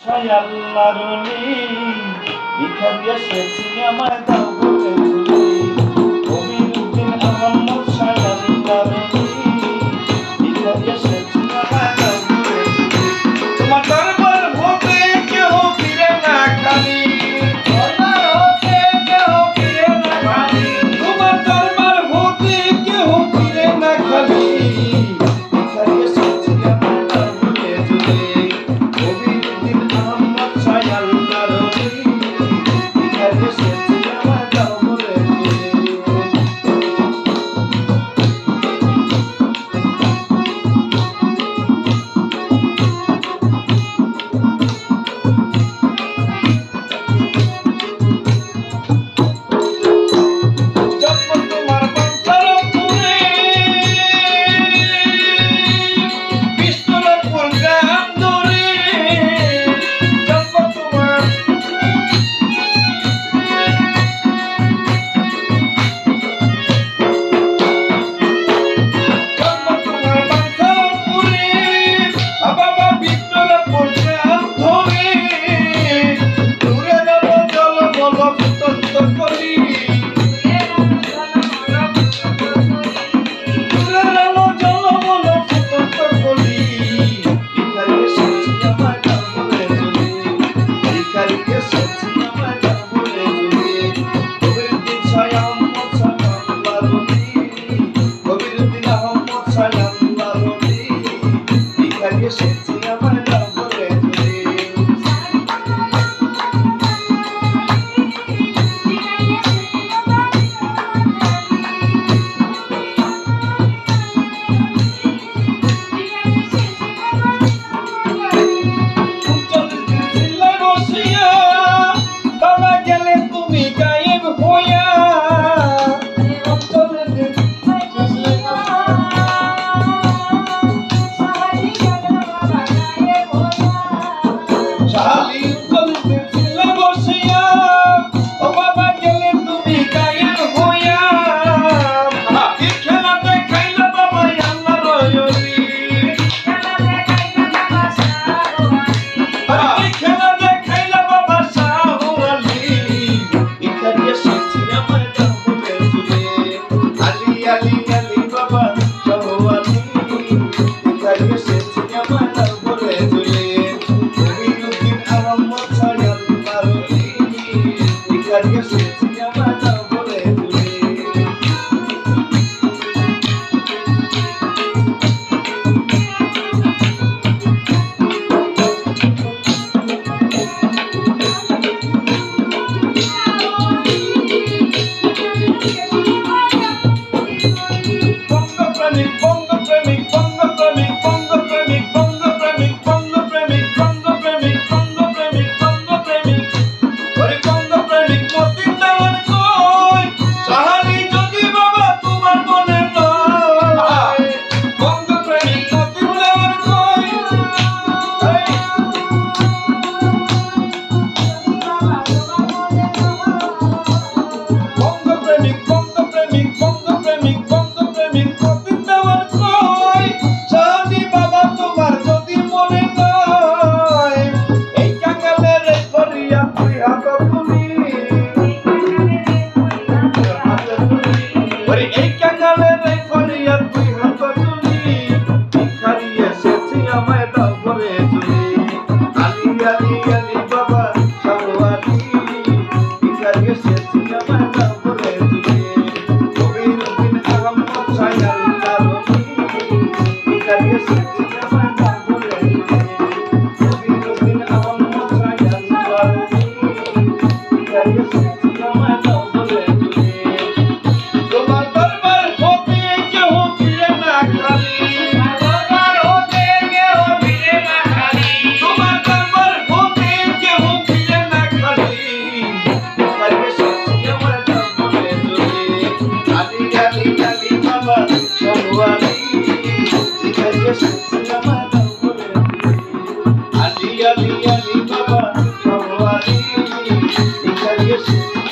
ছাই আল্লাহর অলি ভিখারি এসেছি আমায় দাও বলে তুলি কবিরউদ্দিন আহমদ ছাই আল্লাহর অলি ভিখারি এসেছি আমায় দাও বলে তুলি তোমার দরবার হতে কেউ ফিরে না খালি দরবার হতে কেউ ফিরে না খালি তোমার দরবার হতে কেউ ফিরে না খালি ভিখারি এসেছি আমায় দাও বলে তুলি Ali, Ali, Ali, Baba, Baba, Ali, Ali, Ali,